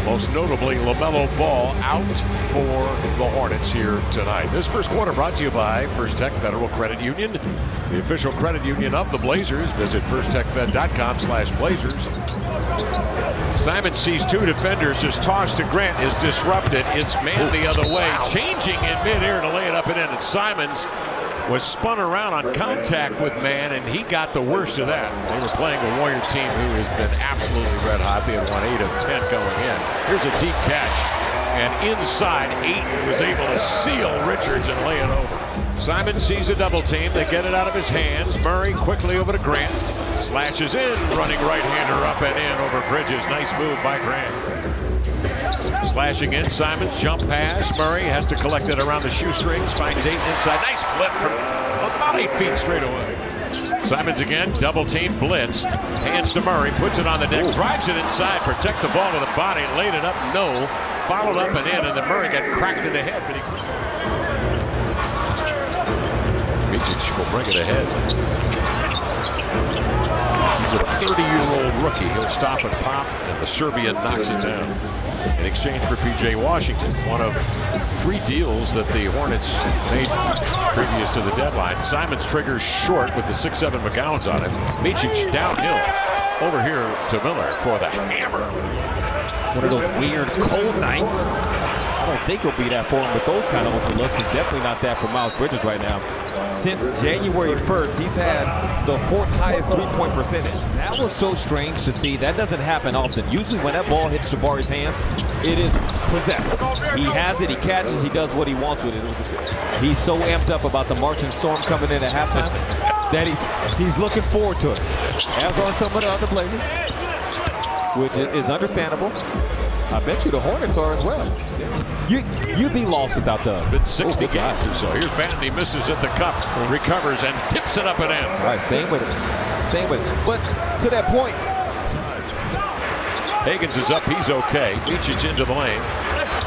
Most notably, LaMelo Ball out for the Hornets here tonight. This first quarter brought to you by First Tech Federal Credit Union, the official credit union of the Blazers. Visit firsttechfed.com/Blazers. Simon sees two defenders. His toss to Grant is disrupted. It's man the other way, changing in midair to lay it up and in. And Simons was spun around on contact with man, and he got the worst of that. They were playing a Warrior team who has been absolutely red hot. They had won 8 of 10 going in. Here's a deep catch, and inside, Ayton was able to seal Richards and lay it over. Simon sees a double team. They get it out of his hands. Murray quickly over to Grant. Slashes in, running right-hander up and in over Bridges. Nice move by Grant. Slashing in, Simons, jump pass. Murray has to collect it around the shoestrings. Finds Ayton inside. Nice flip from about 8 feet straight away. Simons again, double team, blitzed. Hands to Murray, puts it on the deck, drives it inside, protect the ball to the body, laid it up, no. Followed up and in, and then Murray got cracked in the head, but he... Micic will bring it ahead. He's a 30-year-old rookie. He'll stop and pop, and the Serbian knocks it down. In exchange for P.J. Washington, one of 3 deals that the Hornets made previous to the deadline. Simons triggers short with the 6'7" McGowan's on it. Micic downhill. Over here to Miller for the hammer. One of those weird cold nights. I don't think he'll be that for him, but those kind of open looks is definitely not that for Miles Bridges right now. Since January 1st, he's had the 4th highest three-point percentage. That was so strange to see. That doesn't happen often. Usually when that ball hits Jabari's hands, it is possessed. He has it, he catches, he does what he wants with it. He's so amped up about the marching storm coming in at halftime that he's looking forward to it, as are some of the other Blazers, which is understandable. I bet you the Hornets are as well. You'd be lost without Doug. Been 60 games or so. Here's Bandy, misses at the cup, recovers and tips it up and in. All right, staying with it. Staying with it. But to that point, Higgins is up, he's okay. Micic into the lane.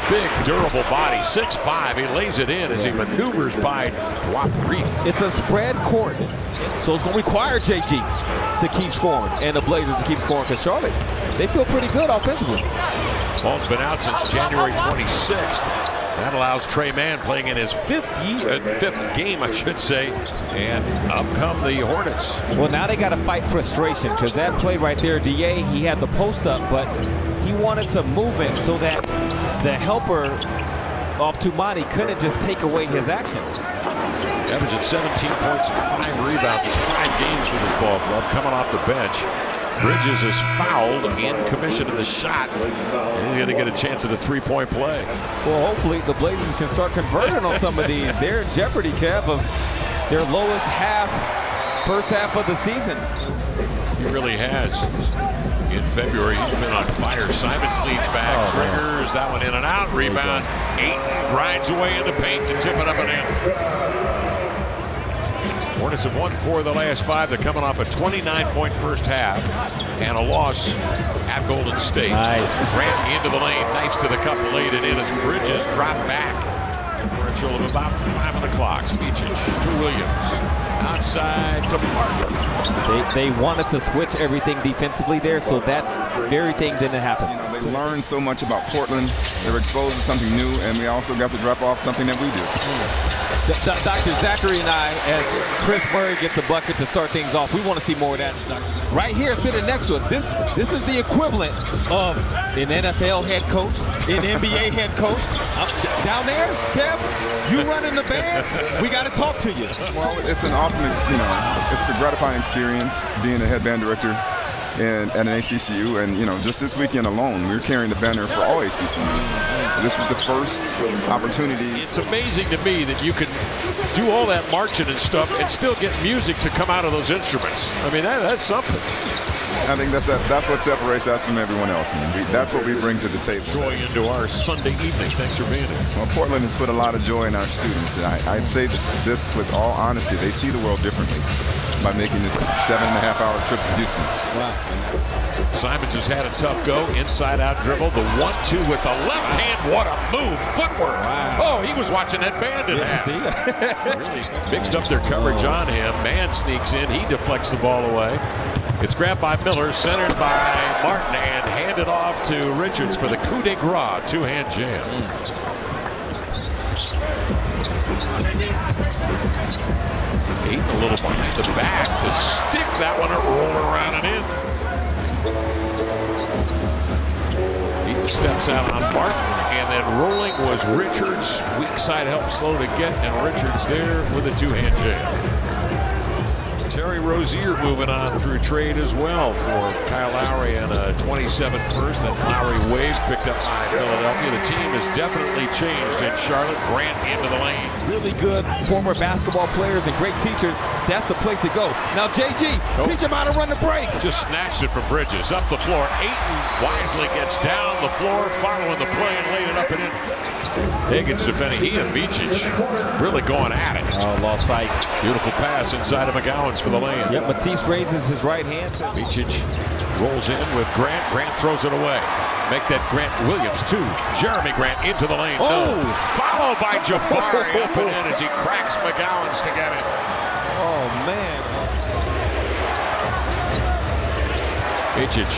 Big, durable body, 6'5". He lays it in as he maneuvers by Reef. It's a spread court, so it's going to require JG to keep scoring and the Blazers to keep scoring, because Charlotte, they feel pretty good offensively. Ball's been out since January 26th. That allows Trey Mann playing in his 5th game, I should say, and up come the Hornets. Well, now they got to fight frustration, because that play right there, DA, he had the post up, but he wanted some movement so that the helper off Tumani couldn't just take away his action. Averaging 17 points and 5 rebounds in 5 games for this ball club, coming off the bench. Bridges is fouled in commission of the shot, and he's going to get a chance at a 3-point play. Well, hopefully the Blazers can start converting on some of these. They're in jeopardy, Kev, of their lowest first half of the season. He really has. In February, he's been on fire. Simons leads back, triggers that one in and out, rebound. Ayton grinds away in the paint to tip it up and in. Hornets have won 4 of the last 5. They're coming off a 29-point first half and a loss at Golden State. Nice. Grant into the lane, knifes to the cup, laid it in as Bridges dropped back. Differential of about 5 on the clock. Micic to Williams. Outside to Parker. They wanted to switch everything defensively there, so that very thing didn't happen. You know, they learned so much about Portland. They were exposed to something new, and we also got to drop off something that we do. Dr. Zachary and I, as Chris Murray gets a bucket to start things off, we want to see more of that. Right here, sitting next to us, this is the equivalent of an NFL head coach, an NBA head coach. Down there, Kev, you running the bands, we got to talk to you. Well, it's an awesome, it's a gratifying experience being a head band director at an HBCU, and just this weekend alone, we're carrying the banner for all HBCUs. This is the first opportunity. It's amazing to me that you can do all that marching and stuff and still get music to come out of those instruments. I mean, that's something. I think that's what separates us from everyone else, man. That's what we bring to the table. Joy into our Sunday evening. Thanks for being here. Well, Portland has put a lot of joy in our students, and I'd say this with all honesty. They see the world differently by making this 7.5-hour trip to Houston. Wow. Simons has had a tough go. Inside-out dribble. The 1-2 with the left hand. What a move. Footwork. Wow. Oh, he was watching that band in half. Really mixed up their coverage on him. Man sneaks in. He deflects the ball away. It's grabbed by Miller, centered by Martin, and handed off to Richards for the coup de grace two-hand jam. Ayton a little behind the back to stick that one and roll around and in. Ayton steps out on Martin, and then rolling was Richards. Weak side help slow to get, and Richards there with a two-hand jam. Terry Rozier moving on through trade as well for Kyle Lowry and a 27 first, and Lowry waived, picked up by Philadelphia. The team has definitely changed in Charlotte. Grant into the lane. Really good former basketball players and great teachers. That's the place to go. Now JG, teach him how to run the break. Just snatched it from Bridges. Up the floor. Ayton wisely gets down the floor, following the play and laid it up and in. Higgins defending. He and Vicic really going at it. Oh, lost sight. Beautiful pass inside of McGowan's for the lane. Yep, Matisse raises his right hand. Vicic rolls in with Grant. Grant throws it away. Make that Grant Williams too. Jeremy Grant into the lane. Oh! No. Followed by Jabari up and in as he cracks McGowan's to get it. Oh, man. Vicic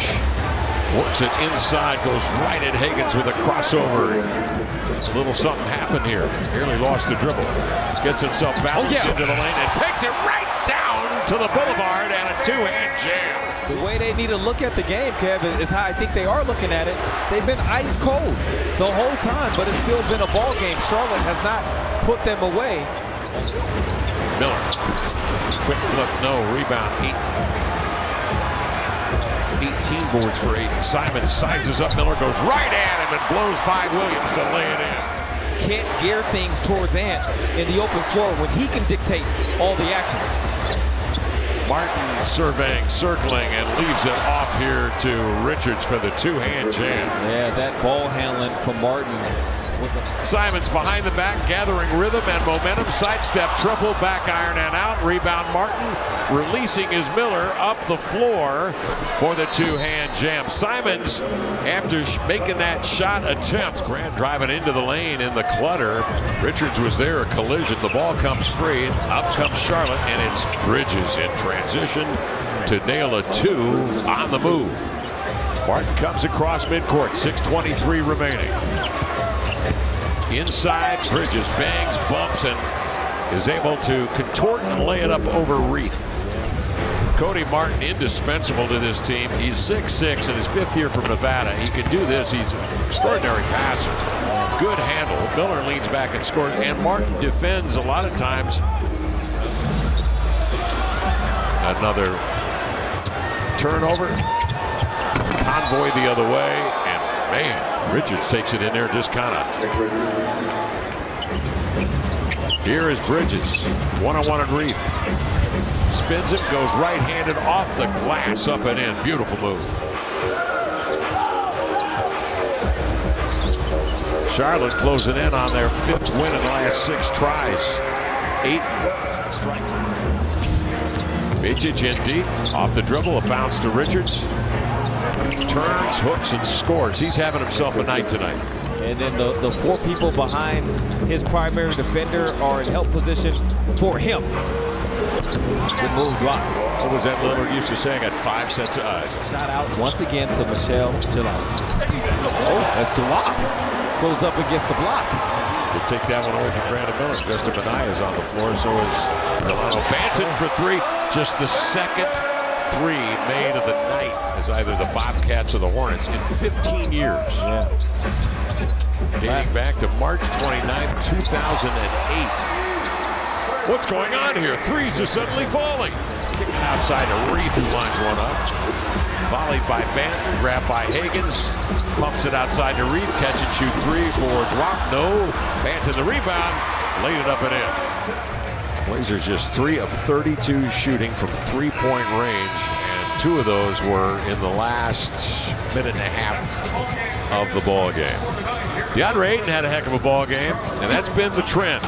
works it inside, goes right at Higgins with a crossover. A little something happened here. Nearly lost the dribble. Gets himself bounced into the lane and takes it right down to the boulevard and a two-hand jam. The way they need to look at the game, Kev, is how I think they are looking at it. They've been ice cold the whole time, but it's still been a ball game. Charlotte has not put them away. Miller. Quick flip, no. Rebound, 18 boards for Ayton. Simon sizes up. Miller goes right at him and blows by Williams to lay it in. Can't gear things towards Ant in the open floor when he can dictate all the action. Martin surveying, circling, and leaves it off here to Richards for the two-hand jam. Yeah, that ball handling from Martin was Simon's behind the back, gathering rhythm and momentum. Sidestep, triple, back iron and out. Rebound Martin, releasing his Miller up the floor for the two-hand jam. Simons, after making that shot attempt, Grant driving into the lane in the clutter. Richards was there, a collision. The ball comes free. Up comes Charlotte, and it's Bridges in transition to nail a two on the move. Martin comes across midcourt, 6:23 remaining. Inside, Bridges bangs, bumps, and is able to contort and lay it up over Reith. Cody Martin, indispensable to this team. He's 6'6" in his fifth year from Nevada. He can do this. He's an extraordinary passer. Good handle. Miller leans back and scores, and Martin defends a lot of times. Another turnover. Convoy the other way, and man, Richards takes it in there, just kind of. Here is Bridges, one-on-one and Reith. Spins it, goes right-handed off the glass, up and in. Beautiful move. Charlotte closing in on their fifth win in the last 6 tries. 8 strikes. Vicic in deep, off the dribble, a bounce to Richards. Turns, hooks, and scores. He's having himself a night tonight. And then the 4 people behind his primary defender are in help position for him. Good move, block. What was that Lillard used to say? I got 5 sets of eyes. Shot out once again to Michelle Gillard. Oh, that's the lock. Goes up against the block. To take that one away from Brandon Miller. Justin Minaya is on the floor, so is Delano Banton for 3. Just the second 3 made of the night as either the Bobcats or the Hornets in 15 years. Yeah. Dating back to March 29, 2008. What's going on here? 3s are suddenly falling. Kicking outside to Reith, who lines one up. Volleyed by Banton, grabbed by Higgins. Pumps it outside to Reith. Catch and shoot 3 for drop. No. Banton the rebound. Laid it up and in. Blazers just 3 of 32 shooting from 3-point range. And 2 of those were in the last minute and a half of the ball game. DeAndre Ayton had a heck of a ball game, and that's been the trend.